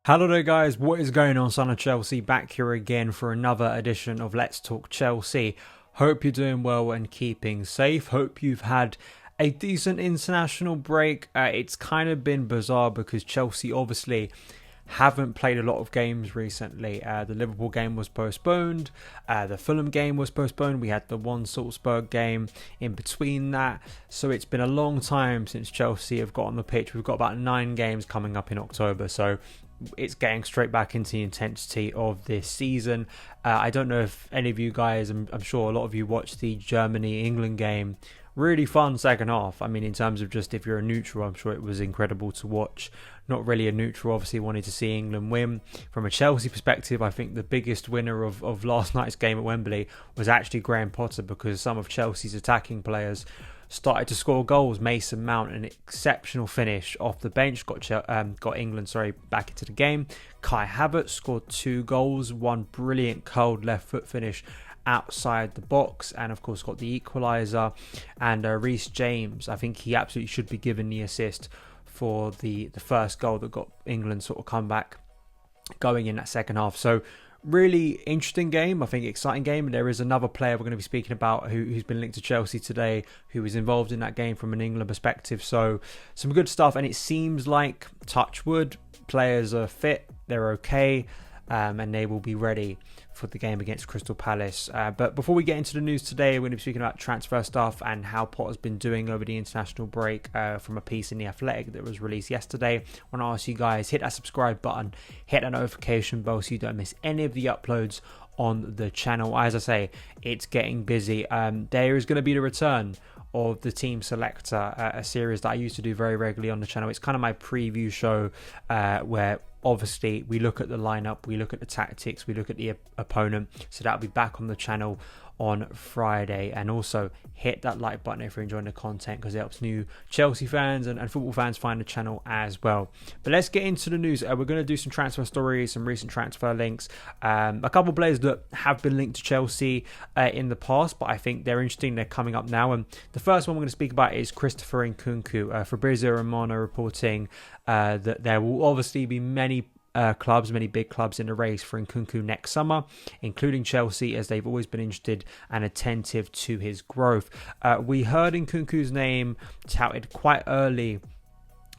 Hello there guys, what is going on? Son of Chelsea back here again for another edition of Let's Talk Chelsea. Hope you're doing well and keeping safe. Hope you've had a decent international break. It's kind of been bizarre because Chelsea obviously haven't played a lot of games recently. The Liverpool game was postponed. The Fulham game was postponed. We had the one Salzburg game in between that. So it's been a long time since Chelsea have got on the pitch. We've got about 9 games coming up in October. So it's getting straight back into the intensity of this season. I don't know if any of you guys, I'm sure a lot of you watched the Germany-England game. Really fun second half. I mean, in terms of just if you're a neutral, I'm sure it was incredible to watch. Not really a neutral, obviously wanted to see England win. From a Chelsea perspective, I think the biggest winner of last night's game at Wembley was actually Graham Potter, because some of Chelsea's attacking players started to score goals. Mason Mount, an exceptional finish off the bench, got England back into the game. Kai Havertz scored 2 goals, one brilliant curled left foot finish outside the box, and of course got the equaliser. And Reece James, I think he absolutely should be given the assist for the first goal that got England sort of come back going in that second half. So really interesting game, I think exciting game. And there is another player we're going to be speaking about who's been linked to Chelsea today, who was involved in that game from an England perspective. So some good stuff, and it seems like, touch wood, players are fit, they're okay, and they will be ready for the game against Crystal Palace. But before we get into the news today, we're going to be speaking about transfer stuff and how Potter's been doing over the international break, from a piece in The Athletic that was released yesterday. I want to ask you guys, hit that subscribe button, hit that notification bell so you don't miss any of the uploads on the channel. As I say, it's getting busy. There is going to be the return of the Team Selector, a series that I used to do very regularly on the channel. It's kind of my preview show, where obviously we look at the lineup, we look at the tactics, we look at the opponent. So that'll be back on the channel on Friday. And also hit that like button if you're enjoying the content, because it helps new Chelsea fans and football fans find the channel as well. But let's get into the news. We're going to do some transfer stories, some recent transfer links, a couple of players that have been linked to Chelsea in the past, but I think they're interesting. They're coming up now. And the first one we're going to speak about is Christopher Nkunku. Fabrizio Romano reporting that there will obviously be many big clubs in the race for Nkunku next summer, including Chelsea, as they've always been interested and attentive to his growth. We heard Nkunku's name touted quite early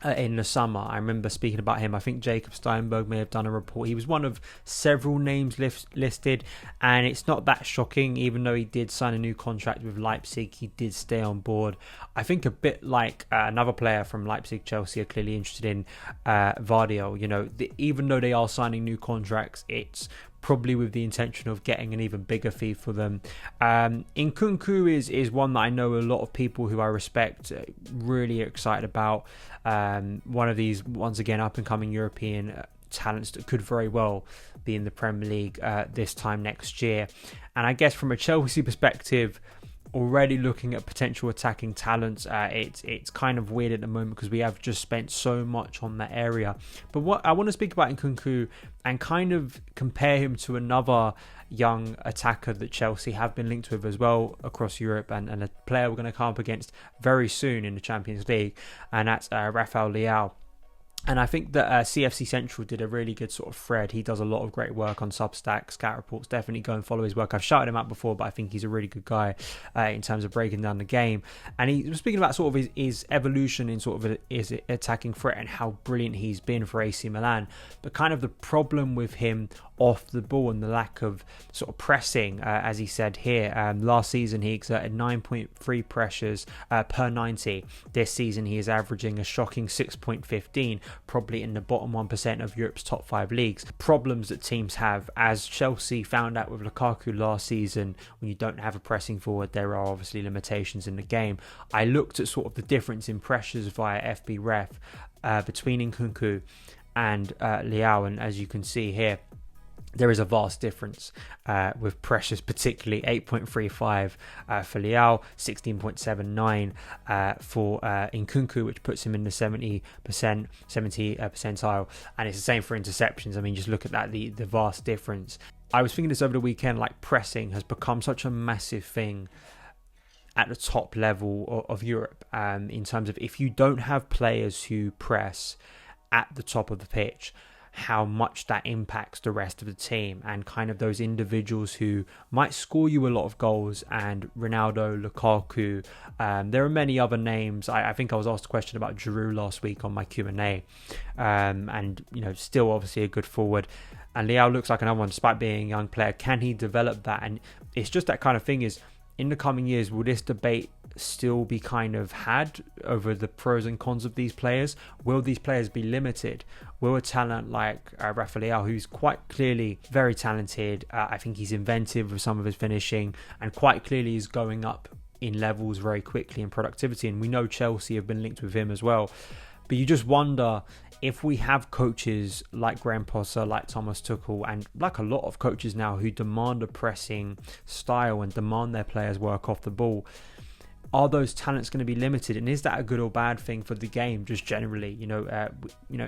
in the summer. I remember speaking about him. I think Jacob Steinberg may have done a report. He was one of several names listed, and it's not that shocking. Even though he did sign a new contract with Leipzig, he did stay on board. I think a bit like another player from Leipzig, Chelsea are clearly interested in, Vardio. Even though they are signing new contracts, it's probably with the intention of getting an even bigger fee for them. Nkunku is one that I know a lot of people who I respect really are excited about. One of these, once again, up-and-coming European talents that could very well be in the Premier League this time next year. And I guess from a Chelsea perspective, already looking at potential attacking talents, it's kind of weird at the moment because we have just spent so much on that area. But what I want to speak about Nkunku and kind of compare him to another young attacker that Chelsea have been linked with as well across Europe, and a player we're going to come up against very soon in the Champions League, and that's Rafael Leao. And I think that CFC Central did a really good sort of thread. He does a lot of great work on Substack, Scout Reports. Definitely go and follow his work. I've shouted him out before, but I think he's a really good guy in terms of breaking down the game. And he was speaking about sort of his evolution in sort of his attacking threat and how brilliant he's been for AC Milan. But kind of the problem with him off the ball and the lack of sort of pressing, as he said here. Last season he exerted 9.3 pressures per 90. This season he is averaging a shocking 6.15, probably in the bottom 1% of Europe's top 5 leagues. Problems that teams have, as Chelsea found out with Lukaku last season, when you don't have a pressing forward, there are obviously limitations in the game. I looked at sort of the difference in pressures via FB Ref between Nkunku and Leao, and as you can see here, there is a vast difference with pressures, particularly 8.35 for Leao, 16.79 for Nkunku, which puts him in the 70 percentile. And it's the same for interceptions. I mean, just look at that, the vast difference. I was thinking this over the weekend, like pressing has become such a massive thing at the top level of Europe, in terms of if you don't have players who press at the top of the pitch, how much that impacts the rest of the team, and kind of those individuals who might score you a lot of goals. And Ronaldo, Lukaku, there are many other names. I think I was asked a question about Giroud last week on my Q&A, and still obviously a good forward. And Leao looks like another one, despite being a young player. Can he develop that? And it's just that kind of thing is, in the coming years, will this debate still be kind of had over the pros and cons of these players? Will these players be limited? Will a talent like Rafa Leao, who's quite clearly very talented, I think he's inventive with some of his finishing, and quite clearly is going up in levels very quickly in productivity, and we know Chelsea have been linked with him as well. But you just wonder, if we have coaches like Graham Potter, like Thomas Tuchel, and like a lot of coaches now who demand a pressing style and demand their players work off the ball, are those talents going to be limited? And is that a good or bad thing for the game just generally?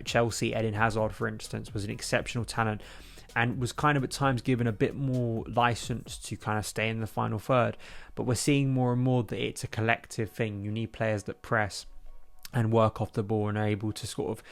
Chelsea, Eden Hazard, for instance, was an exceptional talent and was kind of at times given a bit more license to kind of stay in the final third. But we're seeing more and more that it's a collective thing. You need players that press and work off the ball and are able to sort of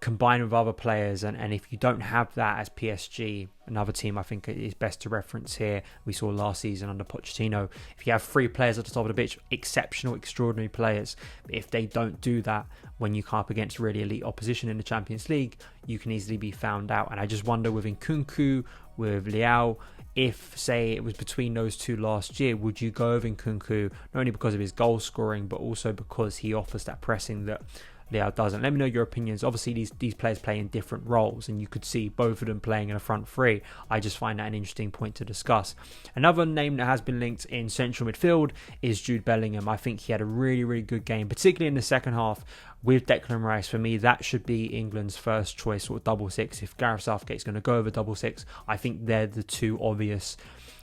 combine with other players, and if you don't have that as PSG, another team I think is best to reference here, we saw last season under Pochettino, if you have 3 players at the top of the pitch, exceptional, extraordinary players, but if they don't do that when you come up against really elite opposition in the Champions League, you can easily be found out. And I just wonder with Nkunku, with Leao, if say it was between those two last year, would you go with Nkunku, not only because of his goal scoring, but also because he offers that pressing that Leao doesn't? Let me know your opinions. Obviously these players play in different roles, and you could see both of them playing in a front three. I just find that an interesting point to discuss. Another name that has been linked in central midfield is Jude Bellingham. I think he had a really, really good game, particularly in the second half with Declan Rice. For me, that should be England's first choice sort of double six. If Gareth Southgate's going to go over double six, I think they're the two obvious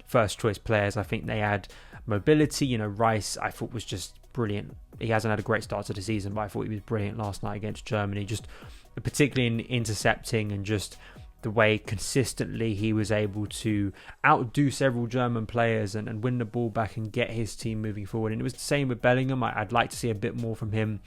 first choice players. I think they add mobility. Rice I thought was just brilliant. He hasn't had a great start to the season, but I thought he was brilliant last night against Germany, just particularly in intercepting and just the way consistently he was able to outdo several German players and win the ball back and get his team moving forward. And it was the same with Bellingham. I'd like to see a bit more from him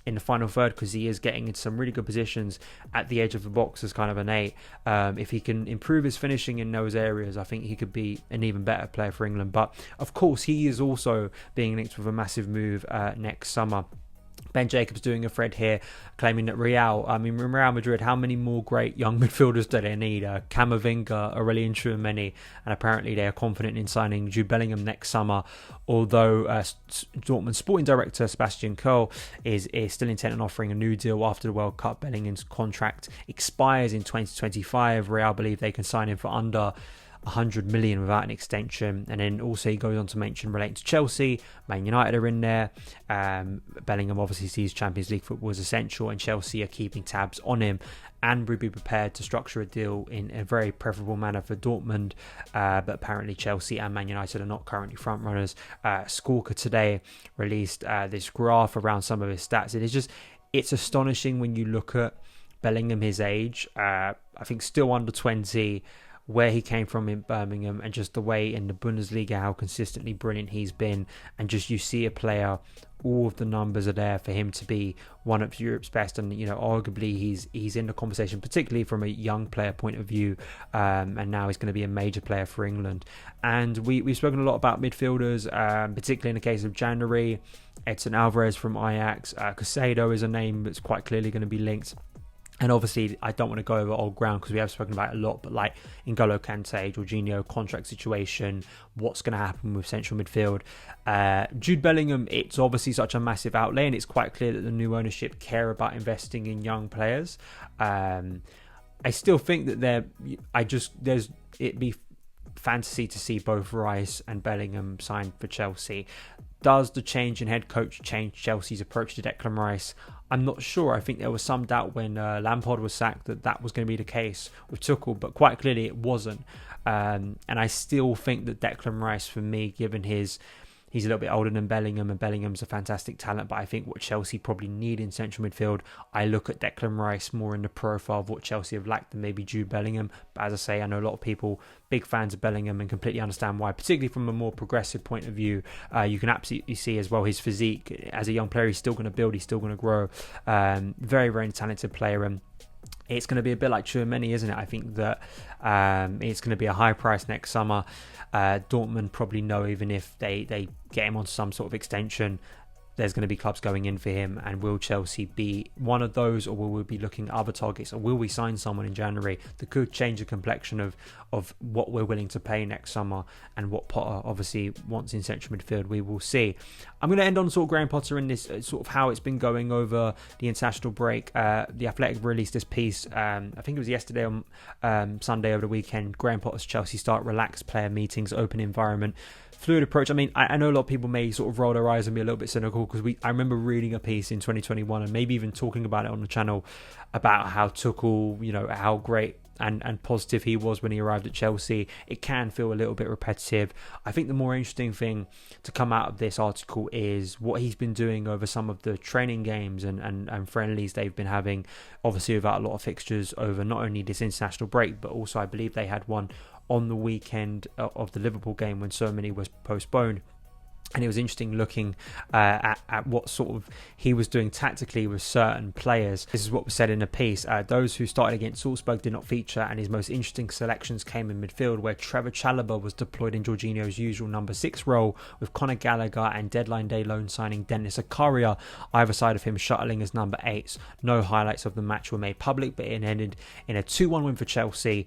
in the final third, because he is getting into some really good positions at the edge of the box as kind of an 8. If he can improve his finishing in those areas, I think he could be an even better player for England. But of course, he is also being linked with a massive move next summer. Ben Jacobs doing a thread here claiming that Real Madrid, how many more great young midfielders do they need? Camavinga, Aurelien Tchouameni, and apparently they are confident in signing Jude Bellingham next summer, although Dortmund sporting director Sebastian Kehl is still intent on offering a new deal after the World Cup. Bellingham's contract expires in 2025. Real believe they can sign him for under 100 million without an extension. And then also he goes on to mention relating to Chelsea, Man United are in there. Bellingham obviously sees Champions League football as essential, and Chelsea are keeping tabs on him and would be prepared to structure a deal in a very preferable manner for Dortmund. But apparently Chelsea and Man United are not currently front runners. Squawka today released this graph around some of his stats. It's astonishing when you look at Bellingham, his age, I think still under 20, where he came from in Birmingham, and just the way in the Bundesliga, how consistently brilliant he's been. And just you see a player, all of the numbers are there for him to be one of Europe's best. And, arguably he's in the conversation, particularly from a young player point of view. And now he's going to be a major player for England. And we've spoken a lot about midfielders, particularly in the case of January. Edson Alvarez from Ajax. Caicedo is a name that's quite clearly going to be linked. And obviously, I don't want to go over old ground because we have spoken about it a lot, but like N'Golo Kante, Jorginho, contract situation, what's going to happen with central midfield. Jude Bellingham, it's obviously such a massive outlay, and it's quite clear that the new ownership care about investing in young players. I still think that it'd be fantasy to see both Rice and Bellingham signed for Chelsea. Does the change in head coach change Chelsea's approach to Declan Rice? I'm not sure. I think there was some doubt when Lampard was sacked that was going to be the case with Tuchel, but quite clearly it wasn't. And I still think that Declan Rice, for me, given he's a little bit older than Bellingham, and Bellingham's a fantastic talent, but I think what Chelsea probably need in central midfield, I look at Declan Rice more in the profile of what Chelsea have lacked than maybe Jude Bellingham. But as I say, I know a lot of people, big fans of Bellingham, and completely understand why, particularly from a more progressive point of view. You can absolutely see as well his physique. As a young player, he's still going to build, he's still going to grow. Very, very talented player. And it's going to be a bit like Tchouaméni, isn't it? I think that it's going to be a high price next summer. Dortmund probably know, even if they get him onto some sort of extension, there's going to be clubs going in for him. And will Chelsea be one of those, or will we be looking at other targets, or will we sign someone in January that could change the complexion of what we're willing to pay next summer and what Potter obviously wants in central midfield? We will see. I'm going to end on sort of Graham Potter in this sort of how it's been going over the international break. The Athletic released this piece, I think it was yesterday on Sunday over the weekend. Graham Potter's Chelsea start relaxed player meetings, open environment, fluid approach. I mean, I know a lot of people may sort of roll their eyes and be a little bit cynical, because I remember reading a piece in 2021 and maybe even talking about it on the channel about how Tuchel, you know, how great and positive he was when he arrived at Chelsea. It can feel a little bit repetitive. I think the more interesting thing to come out of this article is what he's been doing over some of the training games and friendlies they've been having, obviously without a lot of fixtures over not only this international break, but also I believe they had one on the weekend of the Liverpool game when so many was postponed. And it was interesting looking at what sort of he was doing tactically with certain players. This is what was said in a piece. Those who started against Salzburg did not feature, and his most interesting selections came in midfield, where Trevor Chalobah was deployed in Jorginho's usual number 6 role, with Conor Gallagher and deadline day loan signing Dennis Zakaria either side of him shuttling as number 8s. No highlights of the match were made public, but it ended in a 2-1 win for Chelsea,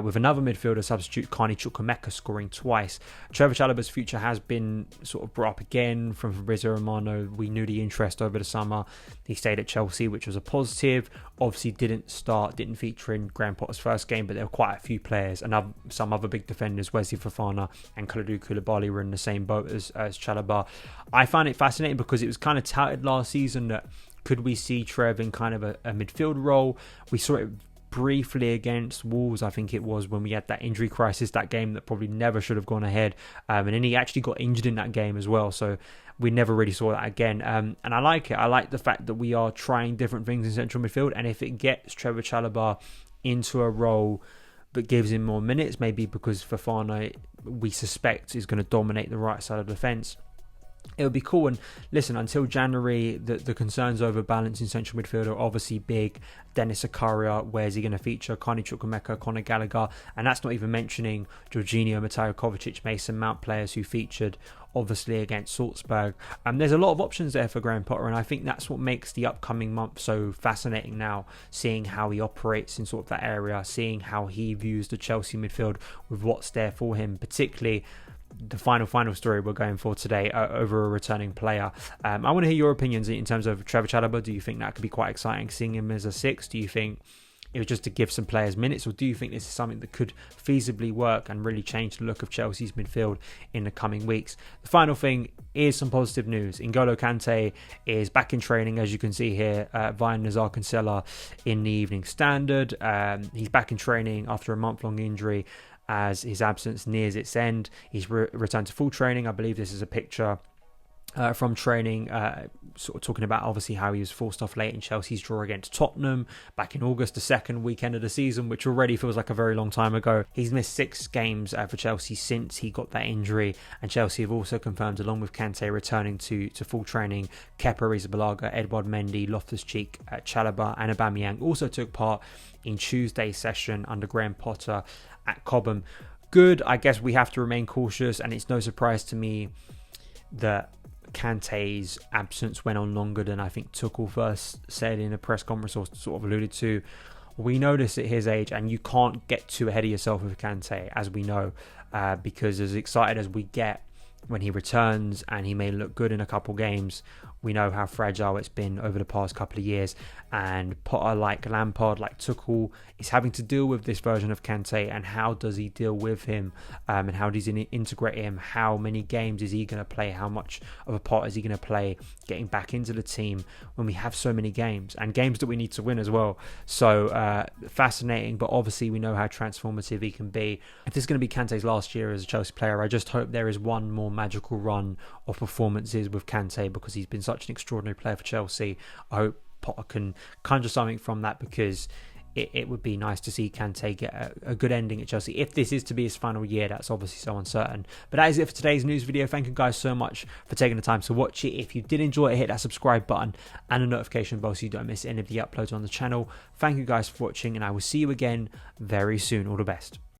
with another midfielder substitute, Carney Chukwuemeka, scoring twice. Trevor Chalobah's future has been sort of brought up again from Fabrizio Romano. We knew the interest over the summer. He stayed at Chelsea, which was a positive. Obviously didn't feature in Graham Potter's first game, but there were quite a few players and some other big defenders, Wesley Fofana and Kalidou Koulibaly, were in the same boat as Chalobah. I found it fascinating because it was kind of touted last season that could we see Trev in kind of a midfield role. We saw it briefly against Wolves, I think it was, when we had that injury crisis, that game that probably never should have gone ahead, and then he actually got injured in that game as well, so we never really saw that again. And I like it. I like the fact that we are trying different things in central midfield, and if it gets Trevor Chalobah into a role that gives him more minutes, maybe because Fofana, we suspect, is going to dominate the right side of the defence, it would be cool. And listen, until January, the concerns over balance in central midfield are obviously big. Dennis Zakaria, where's he going to feature? Carney Chukwuemeka, Conor Gallagher, and that's not even mentioning Jorginho, Mateo Kovacic, Mason Mount, players who featured obviously against Salzburg. There's a lot of options there for Graham Potter, and I think that's what makes the upcoming month so fascinating now, seeing how he operates in sort of that area, seeing how he views the Chelsea midfield with what's there for him, particularly the final story we're going for today over a returning player. I want to hear your opinions in terms of Trevor Chalobah. Do you think that could be quite exciting, seeing him as a 6? Do you think it was just to give some players minutes, or do you think this is something that could feasibly work and really change the look of Chelsea's midfield in the coming weeks? The final thing is some positive news. N'Golo Kante is back in training, as you can see here, via Nazar Kinsella in the Evening Standard. He's back in training after a month-long injury, as his absence nears its end. He's returned to full training. I believe this is a picture from training, sort of talking about obviously how he was forced off late in Chelsea's draw against Tottenham back in August, the second weekend of the season, which already feels like a very long time ago. He's missed 6 games for Chelsea since he got that injury, and Chelsea have also confirmed, along with Kante returning to full training, Kepa Arrizabalaga, Edouard Mendy, Loftus-Cheek, Chalobah and Aubameyang also took part in Tuesday's session under Graham Potter at Cobham. Good. I guess we have to remain cautious, and it's no surprise to me that Kante's absence went on longer than I think Tuchel first said in a press conference, or sort of alluded to. We know this at his age, and you can't get too ahead of yourself with Kante, as we know, because as excited as we get when he returns and he may look good in a couple games, we know how fragile it's been over the past couple of years, and Potter, like Lampard, like Tuchel, is having to deal with this version of Kante. And how does he deal with him, and how does he integrate him? How many games is he going to play? How much of a part is he going to play getting back into the team when we have so many games, and games that we need to win as well? So fascinating, but obviously we know how transformative he can be. If this is going to be Kante's last year as a Chelsea player, I just hope there is one more magical run of performances with Kante, because he's been such an extraordinary player for Chelsea. I hope Potter can conjure something from that, because it would be nice to see Kante get a good ending at Chelsea. If this is to be his final year, that's obviously so uncertain. But that is it for today's news video. Thank you guys so much for taking the time to watch it. If you did enjoy it, hit that subscribe button and the notification bell so you don't miss any of the uploads on the channel. Thank you guys for watching, and I will see you again very soon. All the best.